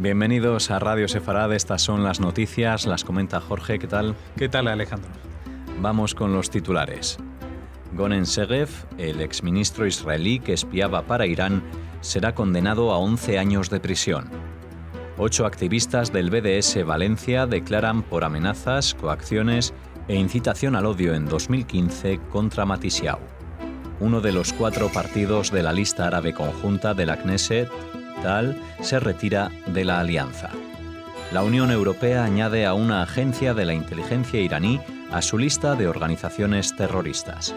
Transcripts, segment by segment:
Bienvenidos a Radio Sefarad, estas son las noticias, las comenta Jorge, ¿qué tal? ¿Qué tal, Alejandro? Vamos con los titulares. Gonen Segev, el exministro israelí que espiaba para Irán, será condenado a 11 años de prisión. 8 activistas del BDS Valencia declaran por amenazas, coacciones e incitación al odio en 2015 contra Matisiau. Uno de los 4 partidos de la lista árabe conjunta de la Knesset, Tal, se retira de la alianza. La Unión Europea añade a una agencia de la inteligencia iraní a su lista de organizaciones terroristas.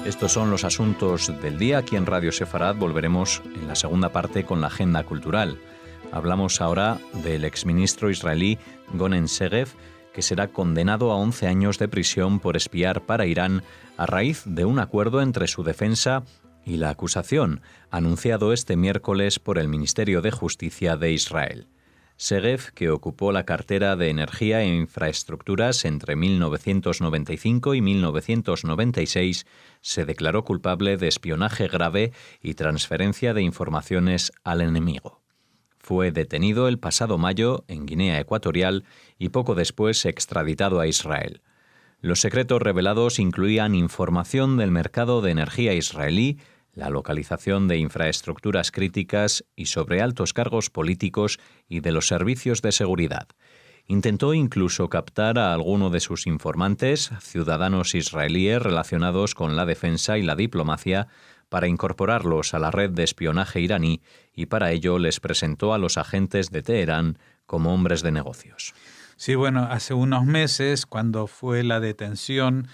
Estos son los asuntos del día. Aquí en Radio Sefarad volveremos en la segunda parte con la agenda cultural. Hablamos ahora del exministro israelí Gonen Segev, que será condenado a 11 años de prisión por espiar para Irán a raíz de un acuerdo entre su defensa y la acusación, anunciado este miércoles por el Ministerio de Justicia de Israel. Segev, que ocupó la cartera de Energía e Infraestructuras entre 1995 y 1996, se declaró culpable de espionaje grave y transferencia de informaciones al enemigo. Fue detenido el pasado mayo en Guinea Ecuatorial y poco después extraditado a Israel. Los secretos revelados incluían información del mercado de energía israelí, la localización de infraestructuras críticas y sobre altos cargos políticos y de los servicios de seguridad. Intentó incluso captar a alguno de sus informantes, ciudadanos israelíes relacionados con la defensa y la diplomacia, para incorporarlos a la red de espionaje iraní y para ello les presentó a los agentes de Teherán como hombres de negocios. Sí, bueno, hace unos meses, cuando fue la detención,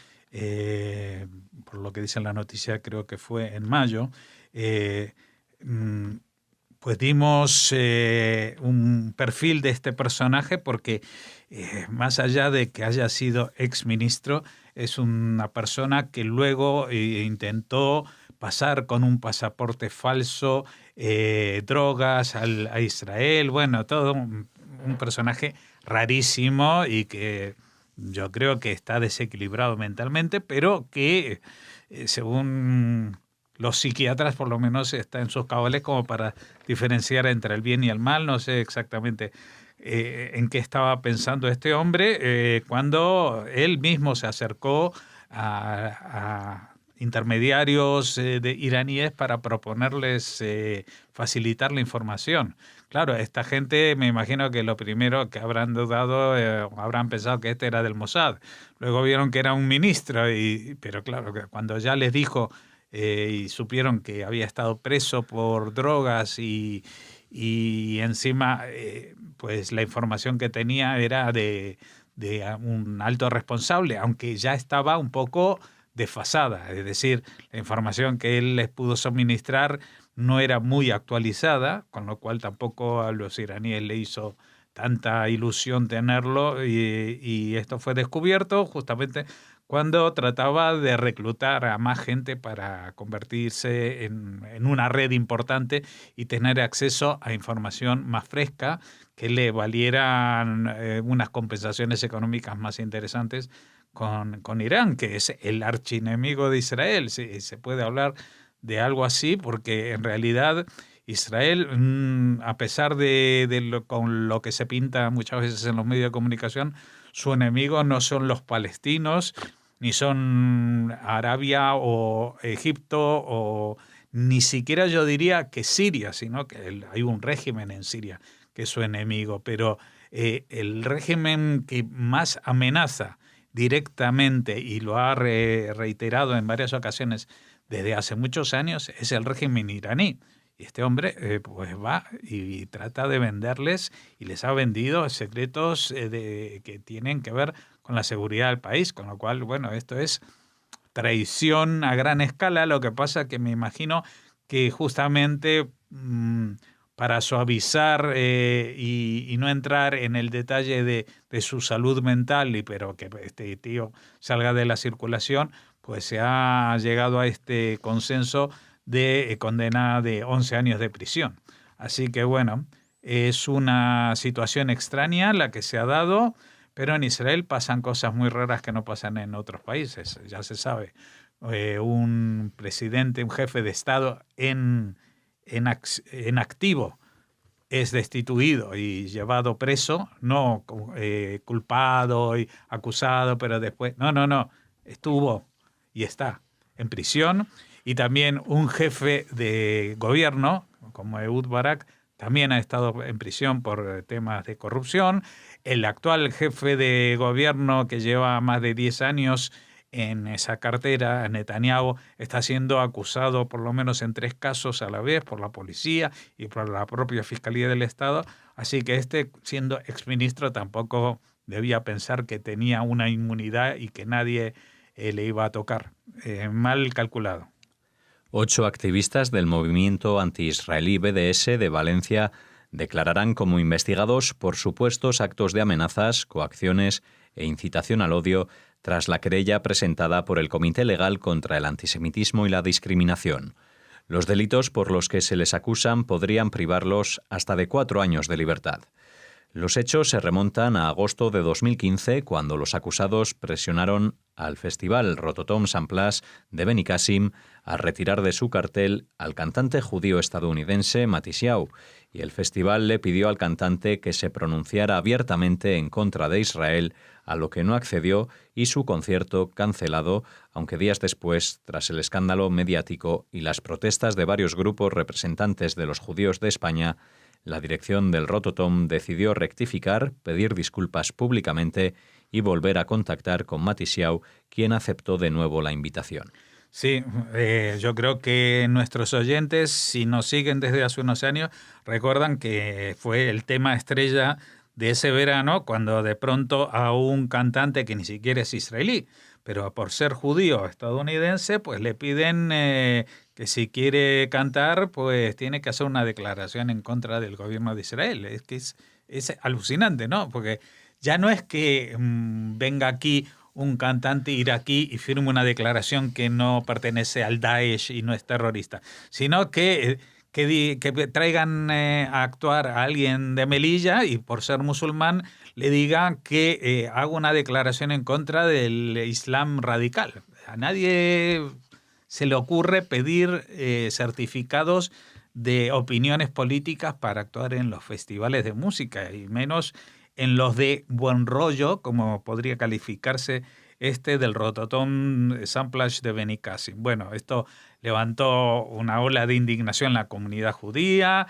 por lo que dice la noticia, creo que fue en mayo, pues dimos un perfil de este personaje porque más allá de que haya sido exministro, es una persona que luego intentó pasar con un pasaporte falso drogas a Israel, bueno, todo un personaje rarísimo y que yo creo que está desequilibrado mentalmente, pero que según los psiquiatras por lo menos está en sus cabales como para diferenciar entre el bien y el mal. No sé exactamente en qué estaba pensando este hombre cuando él mismo se acercó a intermediarios de iraníes para proponerles facilitar la información. Claro, esta gente me imagino que lo primero que habrán dudado, habrán pensado que este era del Mossad. Luego vieron que era un ministro, pero claro, que cuando ya les dijo y supieron que había estado preso por drogas y encima pues la información que tenía era de un alto responsable, aunque ya estaba un poco desfasada, es decir, la información que él les pudo suministrar no era muy actualizada, con lo cual tampoco a los iraníes le hizo tanta ilusión tenerlo y esto fue descubierto justamente cuando trataba de reclutar a más gente para convertirse en una red importante y tener acceso a información más fresca que le valieran unas compensaciones económicas más interesantes con Irán, que es el archienemigo de Israel. Se puede hablar de algo así porque en realidad Israel, a pesar con lo que se pinta muchas veces en los medios de comunicación, su enemigo no son los palestinos, ni son Arabia o Egipto, o ni siquiera yo diría que Siria, sino que hay un régimen en Siria que es su enemigo. Pero el régimen que más amenaza directamente, y lo ha reiterado en varias ocasiones desde hace muchos años, es el régimen iraní. Y este hombre pues va y trata de venderles, y les ha vendido secretos que tienen que ver con la seguridad del país, con lo cual, bueno, esto es traición a gran escala. Lo que pasa que me imagino que justamente para suavizar y no entrar en el detalle de su salud mental, pero que este tío salga de la circulación, pues se ha llegado a este consenso de condena de 11 años de prisión. Así que bueno, es una situación extraña la que se ha dado, pero en Israel pasan cosas muy raras que no pasan en otros países, ya se sabe. Un presidente, un jefe de Estado en activo, es destituido y llevado preso, no culpado y acusado, pero después, no, estuvo y está en prisión. Y también un jefe de gobierno, como Ehud Barak, también ha estado en prisión por temas de corrupción. El actual jefe de gobierno, que lleva más de 10 años en esa cartera, Netanyahu, está siendo acusado por lo menos en 3 casos a la vez por la policía y por la propia Fiscalía del Estado. Así que siendo exministro, tampoco debía pensar que tenía una inmunidad y que nadie le iba a tocar. Mal calculado. 8 activistas del movimiento anti-israelí BDS de Valencia declararán como investigados por supuestos actos de amenazas, coacciones e incitación al odio tras la querella presentada por el Comité Legal contra el Antisemitismo y la Discriminación. Los delitos por los que se les acusan podrían privarlos hasta de 4 años de libertad. Los hechos se remontan a agosto de 2015, cuando los acusados presionaron al festival Rototom Samplas de Beni Kassim a retirar de su cartel al cantante judío estadounidense Matisyahu, y el festival le pidió al cantante que se pronunciara abiertamente en contra de Israel, a lo que no accedió y su concierto cancelado, aunque días después, tras el escándalo mediático y las protestas de varios grupos representantes de los judíos de España, la dirección del Rototom decidió rectificar, pedir disculpas públicamente y volver a contactar con Matisyahu, quien aceptó de nuevo la invitación. Sí, yo creo que nuestros oyentes, si nos siguen desde hace unos años, recuerdan que fue el tema estrella de ese verano, cuando de pronto a un cantante que ni siquiera es israelí, pero por ser judío estadounidense, pues le piden que si quiere cantar, pues tiene que hacer una declaración en contra del gobierno de Israel. Es que es alucinante, ¿no? Porque ya no es que venga aquí un cantante iraquí y firme una declaración que no pertenece al Daesh y no es terrorista, sino que traigan a actuar a alguien de Melilla y por ser musulmán le digan que haga una declaración en contra del Islam radical. A nadie se le ocurre pedir certificados de opiniones políticas para actuar en los festivales de música, y menos en los de buen rollo, como podría calificarse del Rototom Samplas de Beni Kassim. Bueno, esto levantó una ola de indignación en la comunidad judía.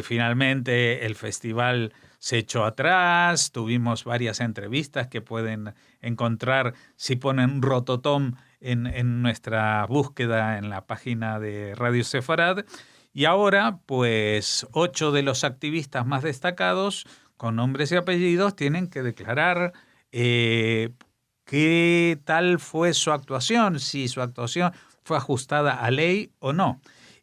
Finalmente el festival se echó atrás. Tuvimos varias entrevistas que pueden encontrar si ponen Rototom en nuestra búsqueda en la página de Radio Sefarad. Y ahora, pues, 8 de los activistas más destacados, con nombres y apellidos, tienen que declarar qué tal fue su actuación, si su actuación fue ajustada a ley o no.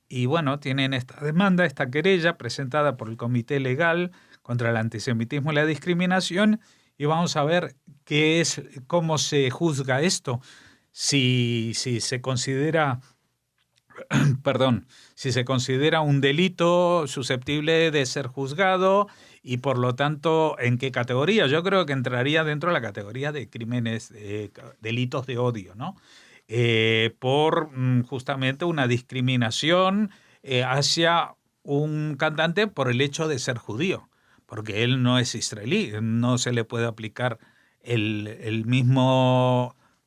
Y bueno, tienen esta demanda, esta querella presentada por el Comité Legal contra el Antisemitismo y la Discriminación, y vamos a ver cómo se juzga esto, si se considera si se considera un delito susceptible de ser juzgado y por lo tanto en qué categoría. Yo creo que entraría dentro de la categoría de crímenes, delitos de odio, ¿no? Por justamente una discriminación hacia un cantante por el hecho de ser judío, porque él no es israelí, no se le puede aplicar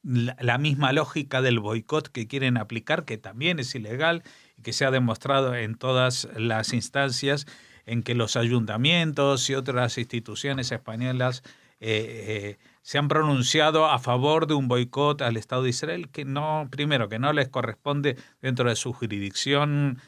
la misma lógica del boicot que quieren aplicar, que también es ilegal y que se ha demostrado en todas las instancias en que los ayuntamientos y otras instituciones españolas se han pronunciado a favor de un boicot al Estado de Israel, que primero, que no les corresponde dentro de su jurisdicción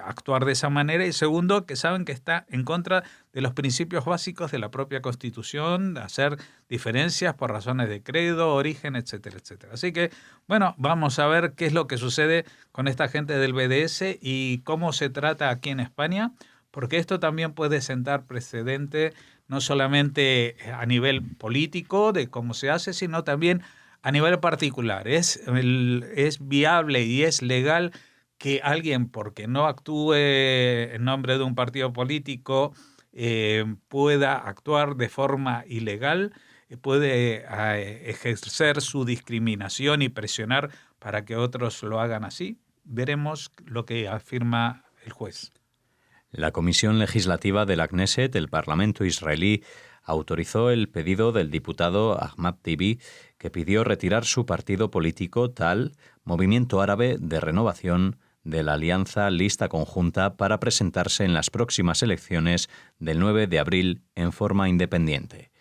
actuar de esa manera, y segundo, que saben que está en contra de los principios básicos de la propia Constitución, de hacer diferencias por razones de credo, origen, etcétera, etcétera. Así que, bueno, vamos a ver qué es lo que sucede con esta gente del BDS y cómo se trata aquí en España, porque esto también puede sentar precedente no solamente a nivel político de cómo se hace, sino también a nivel particular. Es viable y es legal que alguien, porque no actúe en nombre de un partido político, pueda actuar de forma ilegal, puede ejercer su discriminación y presionar para que otros lo hagan así. Veremos lo que afirma el juez. La Comisión Legislativa de la Knesset, el Parlamento israelí, autorizó el pedido del diputado Ahmad Tibi, que pidió retirar su partido político Tal, Movimiento Árabe de Renovación, de la alianza Lista Conjunta para presentarse en las próximas elecciones del 9 de abril en forma independiente.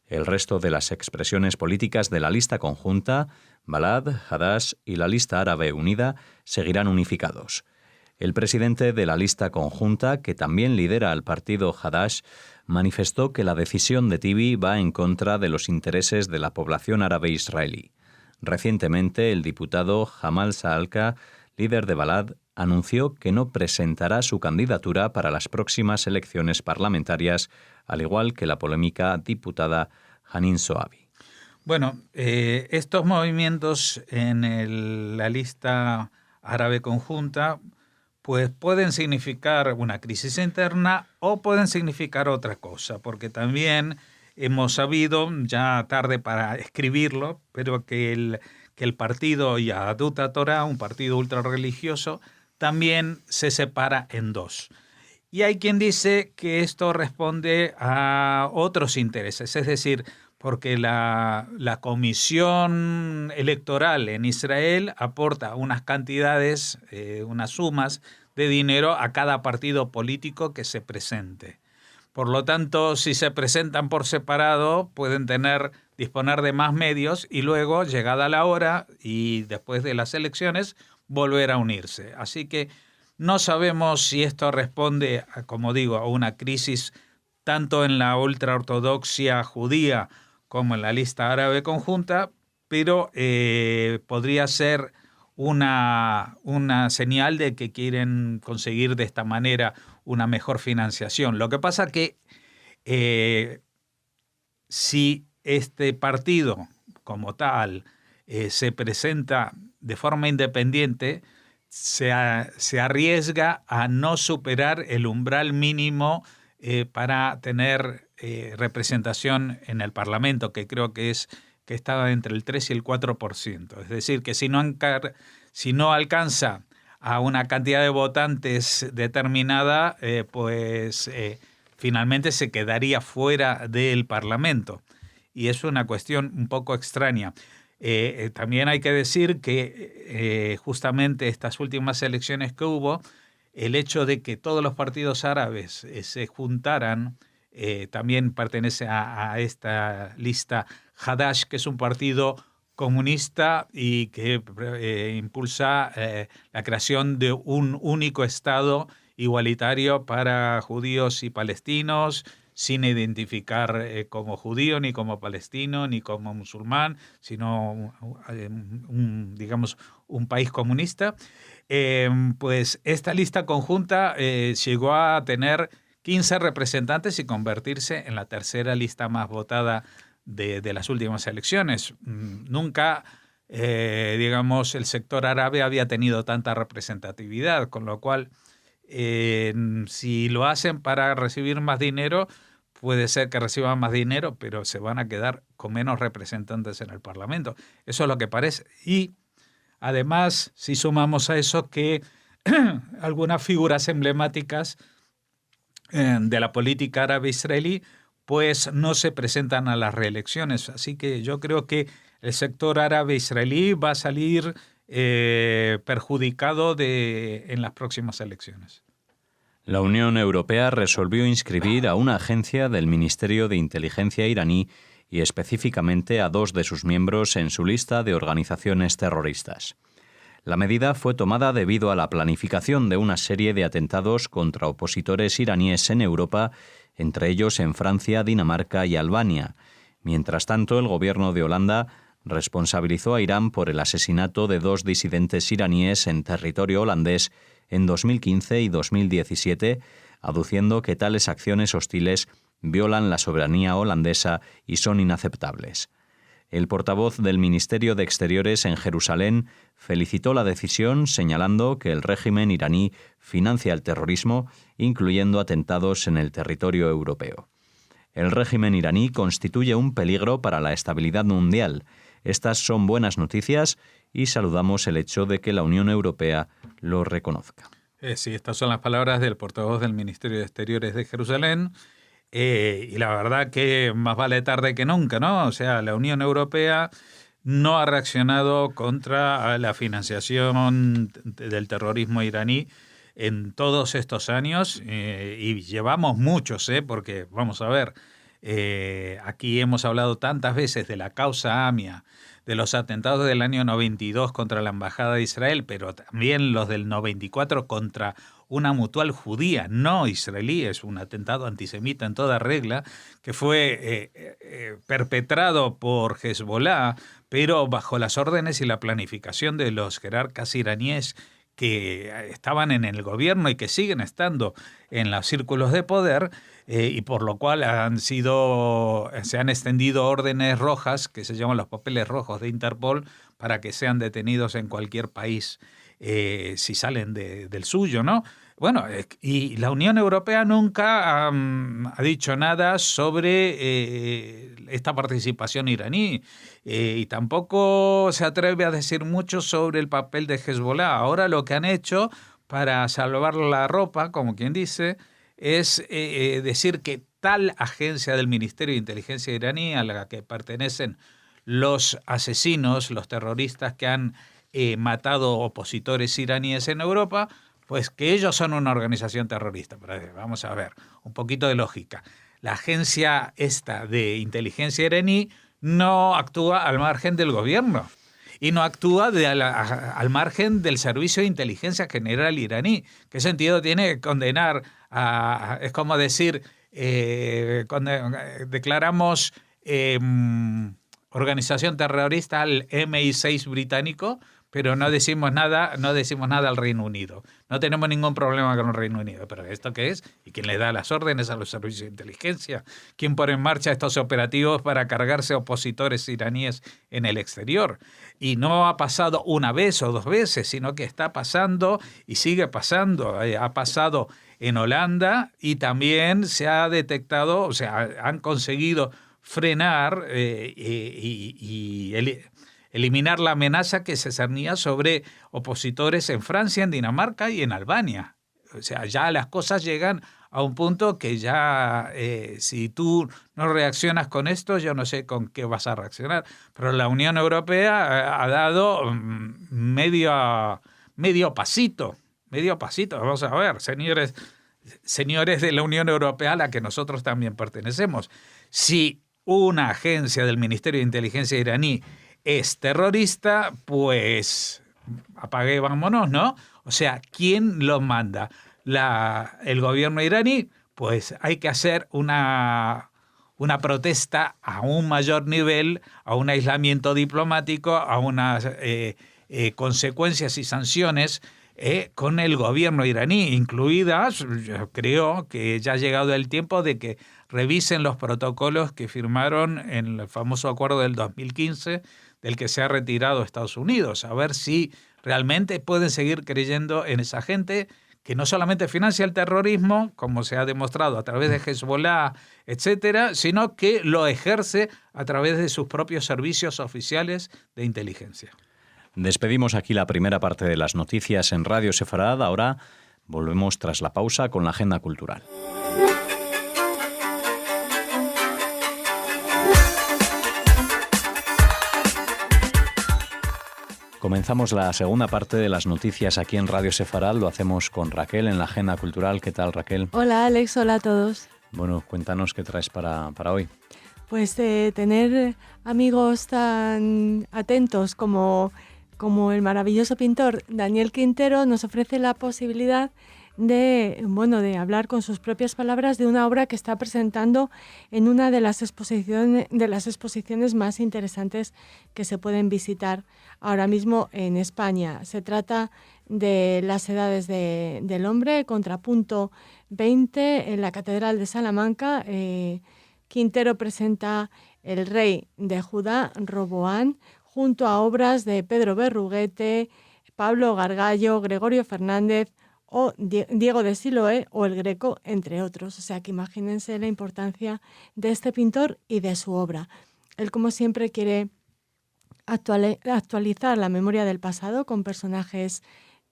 El resto de las expresiones políticas de la Lista Conjunta, Balad, Hadash y la Lista Árabe Unida, seguirán unificados. El presidente de la Lista Conjunta, que también lidera al partido Hadash, manifestó que la decisión de Tibi va en contra de los intereses de la población árabe israelí. Recientemente, el diputado Jamal Saalka, líder de Balad, anunció que no presentará su candidatura para las próximas elecciones parlamentarias, al igual que la polémica diputada Hanin Zoabi. Bueno, estos movimientos en la Lista Árabe Conjunta pues pueden significar una crisis interna o pueden significar otra cosa, porque también hemos sabido, ya tarde para escribirlo, pero que el partido Yahadut HaTorah, un partido ultrarreligioso, también se separa en dos. Y hay quien dice que esto responde a otros intereses, es decir, porque la comisión electoral en Israel aporta unas cantidades, unas sumas de dinero a cada partido político que se presente. Por lo tanto, si se presentan por separado, pueden disponer de más medios y luego, llegada la hora y después de las elecciones, volver a unirse. Así que no sabemos si esto responde, como digo, a una crisis tanto en la ultraortodoxia judía como en la Lista Árabe Conjunta, pero podría ser una señal de que quieren conseguir de esta manera una mejor financiación. Lo que pasa que si este partido como tal se presenta de forma independiente, se arriesga a no superar el umbral mínimo para tener representación en el Parlamento, que creo que estaba entre el 3 y el 4%. Es decir, que si no alcanza a una cantidad de votantes determinada, finalmente se quedaría fuera del Parlamento. Y es una cuestión un poco extraña. También hay que decir que justamente estas últimas elecciones que hubo, el hecho de que todos los partidos árabes se juntaran, también pertenece a esta lista Hadash, que es un partido comunista y que impulsa la creación de un único Estado igualitario para judíos y palestinos, sin identificar como judío, ni como palestino, ni como musulmán, sino digamos un país comunista. Pues esta lista conjunta llegó a tener 15 representantes y convertirse en la tercera lista más votada de las últimas elecciones. Nunca, digamos, el sector árabe había tenido tanta representatividad, con lo cual, si lo hacen para recibir más dinero, puede ser que reciban más dinero, pero se van a quedar con menos representantes en el Parlamento. Eso es lo que parece. Y además, si sumamos a eso que algunas figuras emblemáticas de la política árabe israelí, pues no se presentan a las reelecciones. Así que yo creo que el sector árabe israelí va a salir perjudicado en las próximas elecciones. La Unión Europea resolvió inscribir a una agencia del Ministerio de Inteligencia iraní y específicamente a 2 de sus miembros en su lista de organizaciones terroristas. La medida fue tomada debido a la planificación de una serie de atentados contra opositores iraníes en Europa, entre ellos en Francia, Dinamarca y Albania. Mientras tanto, el gobierno de Holanda responsabilizó a Irán por el asesinato de 2 disidentes iraníes en territorio holandés en 2015 y 2017, aduciendo que tales acciones hostiles violan la soberanía holandesa y son inaceptables. El portavoz del Ministerio de Exteriores en Jerusalén felicitó la decisión, señalando que el régimen iraní financia el terrorismo, incluyendo atentados en el territorio europeo. El régimen iraní constituye un peligro para la estabilidad mundial. Estas son buenas noticias y saludamos el hecho de que la Unión Europea lo reconozca. Sí, estas son las palabras del portavoz del Ministerio de Exteriores de Jerusalén. Y la verdad que más vale tarde que nunca, ¿no? O sea, la Unión Europea no ha reaccionado contra la financiación del terrorismo iraní en todos estos años, y llevamos muchos, porque vamos a ver, aquí hemos hablado tantas veces de la causa AMIA, de los atentados del año 92 contra la Embajada de Israel, pero también los del 94 contra una mutual judía, no israelí, es un atentado antisemita en toda regla, que fue perpetrado por Hezbollah, pero bajo las órdenes y la planificación de los jerarcas iraníes que estaban en el gobierno y que siguen estando en los círculos de poder, y por lo cual se han extendido órdenes rojas, que se llaman los papeles rojos de Interpol, para que sean detenidos en cualquier país si salen del suyo, ¿no? Bueno, y la Unión Europea nunca ha dicho nada sobre esta participación iraní, y tampoco se atreve a decir mucho sobre el papel de Hezbollah. Ahora lo que han hecho para salvar la ropa, como quien dice, es decir que tal agencia del Ministerio de Inteligencia iraní a la que pertenecen los asesinos, los terroristas que han matado opositores iraníes en Europa, pues que ellos son una organización terrorista. Pero vamos a ver, un poquito de lógica. La agencia esta de inteligencia iraní no actúa al margen del gobierno y no actúa al margen del Servicio de Inteligencia General iraní. ¿Qué sentido tiene condenar es como decir, declaramos organización terrorista al MI6 británico, pero no decimos nada al Reino Unido? No tenemos ningún problema con el Reino Unido, pero ¿esto qué es? ¿Y quién le da las órdenes a los servicios de inteligencia? ¿Quién pone en marcha estos operativos para cargarse opositores iraníes en el exterior? Y no ha pasado una vez o dos veces, sino que está pasando y sigue pasando. Ha pasado en Holanda y también se ha detectado, o sea, han conseguido frenar y eliminar la amenaza que se cernía sobre opositores en Francia, en Dinamarca y en Albania. O sea, ya las cosas llegan a un punto que ya si tú no reaccionas con esto, yo no sé con qué vas a reaccionar. Pero la Unión Europea ha dado medio pasito. Vamos a ver, señores de la Unión Europea a la que nosotros también pertenecemos. Si una agencia del Ministerio de Inteligencia iraní es terrorista, pues apague y vámonos, ¿no? O sea, ¿quién lo manda? ¿El gobierno iraní? Pues hay que hacer una protesta a un mayor nivel, a un aislamiento diplomático, a unas consecuencias y sanciones con el gobierno iraní, incluidas, yo creo que ya ha llegado el tiempo de que revisen los protocolos que firmaron en el famoso acuerdo del 2015, del que se ha retirado Estados Unidos, a ver si realmente pueden seguir creyendo en esa gente que no solamente financia el terrorismo, como se ha demostrado a través de Hezbollah, etcétera, sino que lo ejerce a través de sus propios servicios oficiales de inteligencia. Despedimos aquí la primera parte de las noticias en Radio Sefarad. Ahora volvemos tras la pausa con la agenda cultural. Comenzamos la segunda parte de las noticias aquí en Radio Sefarad. Lo hacemos con Raquel en la agenda cultural. ¿Qué tal, Raquel? Hola, Alex. Hola a todos. Bueno, cuéntanos qué traes para hoy. Pues tener amigos tan atentos como el maravilloso pintor Daniel Quintero nos ofrece la posibilidad de hablar con sus propias palabras de una obra que está presentando en una de las exposiciones más interesantes que se pueden visitar ahora mismo en España. Se trata de Las edades del hombre, contrapunto 20, en la Catedral de Salamanca. Quintero presenta El rey de Judá, Roboán, junto a obras de Pedro Berruguete, Pablo Gargallo, Gregorio Fernández o Diego de Siloé o El Greco, entre otros. O sea que imagínense la importancia de este pintor y de su obra. Él, como siempre, quiere actualizar la memoria del pasado con personajes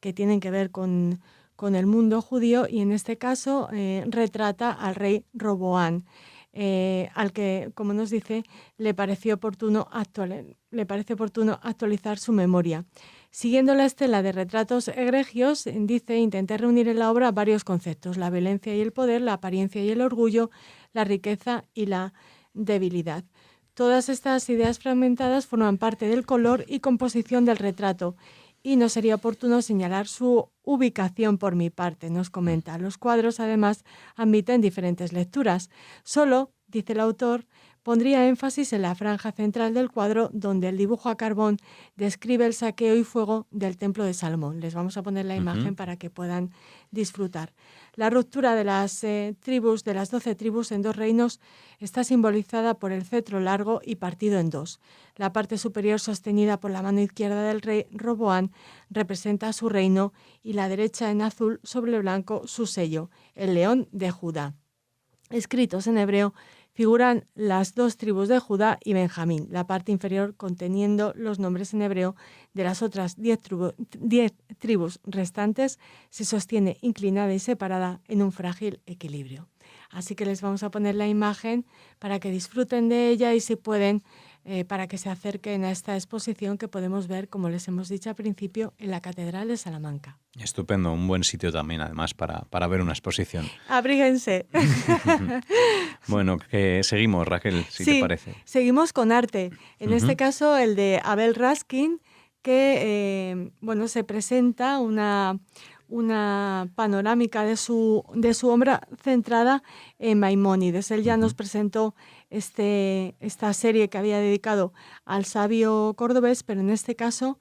que tienen que ver con con el mundo judío y en este caso retrata al rey Roboán, al que, como nos dice, le parece oportuno actualizar su memoria. Siguiendo la estela de retratos egregios, dice, intenté reunir en la obra varios conceptos: la violencia y el poder, la apariencia y el orgullo, la riqueza y la debilidad. Todas estas ideas fragmentadas forman parte del color y composición del retrato, y no sería oportuno señalar su ubicación por mi parte, nos comenta. Los cuadros, además, admiten diferentes lecturas. Solo, dice el autor, pondría énfasis en la franja central del cuadro, donde el dibujo a carbón describe el saqueo y fuego del templo de Salomón. Les vamos a poner la imagen para que puedan disfrutar. La ruptura de las tribus, de las 12 tribus en 2 reinos, está simbolizada por el cetro largo y partido en 2. La parte superior, sostenida por la mano izquierda del rey Roboán, representa su reino, y la derecha en azul sobre blanco su sello, el león de Judá. Escritos en hebreo, figuran las 2 tribus de Judá y Benjamín, la parte inferior conteniendo los nombres en hebreo de las otras 10 tribus restantes se sostiene inclinada y separada en un frágil equilibrio. Así que les vamos a poner la imagen para que disfruten de ella y, si pueden, para que se acerquen a esta exposición que podemos ver, como les hemos dicho al principio, en la Catedral de Salamanca. Estupendo, un buen sitio también, además, para ver una exposición. Abríguense. Bueno, que seguimos, Raquel, si te parece. Seguimos con arte. En este caso, el de Abel Raskin, que se presenta una panorámica de su obra centrada en Maimónides. Él ya nos presentó esta serie que había dedicado al sabio cordobés, pero en este caso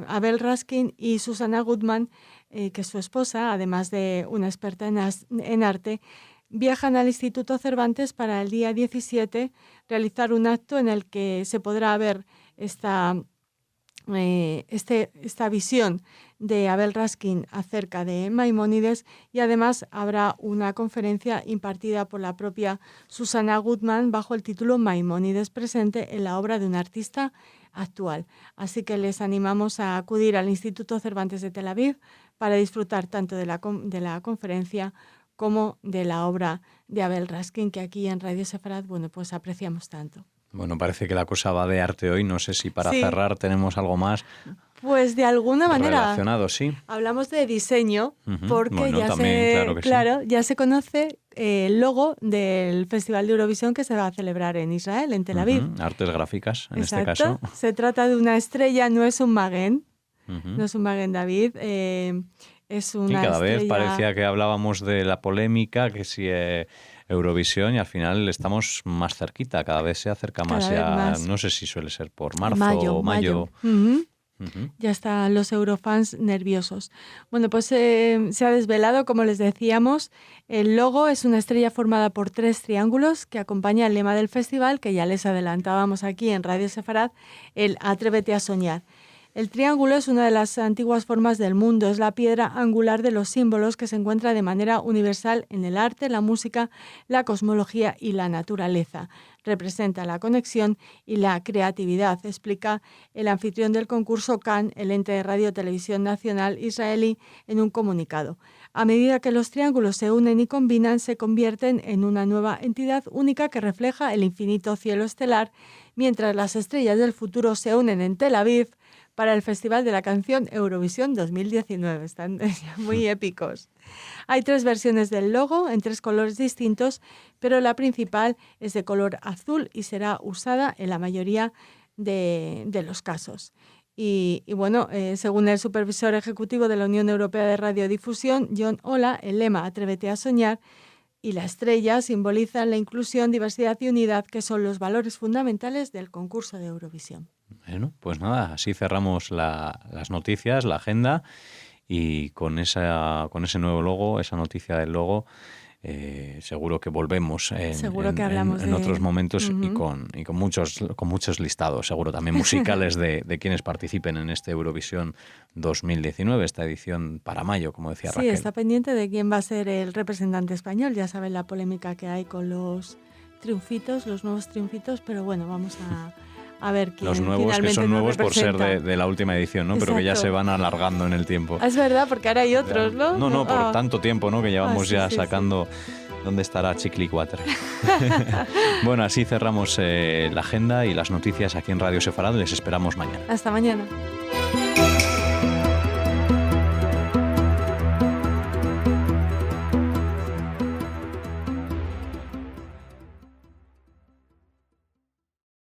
Abel Raskin y Susana Gutman, que es su esposa, además de una experta en arte, viajan al Instituto Cervantes para el día 17 realizar un acto en el que se podrá ver esta visión de Abel Raskin acerca de Maimónides, y además habrá una conferencia impartida por la propia Susana Gutman bajo el título Maimónides presente en la obra de un artista actual. Así que les animamos a acudir al Instituto Cervantes de Tel Aviv para disfrutar tanto de la conferencia como de la obra de Abel Raskin, que aquí en Radio Sefarad, pues apreciamos tanto. Bueno, parece que la cosa va de arte hoy. No sé si para cerrar tenemos algo más. Pues de alguna manera relacionado, sí. Hablamos de diseño, porque ya se conoce el logo del Festival de Eurovisión que se va a celebrar en Israel, en Tel Aviv. Artes gráficas, en Exacto. este caso. Se trata de una estrella, no es un Maguen, no es un Maguen David. Es una cada estrella... vez parecía que hablábamos de la polémica, que si Eurovisión, y al final estamos más cerquita, cada vez se acerca más, más. No sé si suele ser por marzo o mayo. Ya están los eurofans nerviosos. Bueno, pues se ha desvelado, como les decíamos, el logo es una estrella formada por 3 triángulos que acompaña el lema del festival, que ya les adelantábamos aquí en Radio Sefarad, el Atrévete a soñar. El triángulo es una de las antiguas formas del mundo, es la piedra angular de los símbolos que se encuentra de manera universal en el arte, la música, la cosmología y la naturaleza. Representa la conexión y la creatividad, explica el anfitrión del concurso CAN, el ente de Radio Televisión Nacional israelí, en un comunicado. A medida que los triángulos se unen y combinan, se convierten en una nueva entidad única que refleja el infinito cielo estelar, mientras las estrellas del futuro se unen en Tel Aviv para el Festival de la Canción Eurovisión 2019. Están muy épicos. Hay 3 versiones del logo en 3 colores distintos, pero la principal es de color azul y será usada en la mayoría de los casos. Y bueno, según el supervisor ejecutivo de la Unión Europea de Radiodifusión, John Ola, el lema Atrévete a soñar y la estrella simbolizan la inclusión, diversidad y unidad, que son los valores fundamentales del concurso de Eurovisión. Bueno, pues nada, así cerramos las noticias, la agenda, y con ese nuevo logo, esa noticia del logo, seguro que volvemos en otros momentos y con muchos listados, seguro también musicales de quienes participen en este Eurovisión 2019, esta edición para mayo, como decía Raquel. Sí, está pendiente de quién va a ser el representante español. Ya saben la polémica que hay con los triunfitos, los nuevos triunfitos, pero bueno, vamos a a ver quién los nuevos, que son nuevos por ser de la última edición, ¿no? Pero que ya se van alargando en el tiempo. Es verdad, porque ahora hay otros, ¿no? No, por tanto tiempo, ¿no? Que llevamos sacando... Sí. ¿Dónde estará Chiquilicuatre? Bueno, así cerramos la agenda y las noticias aquí en Radio Sefarad. Les esperamos mañana. Hasta mañana.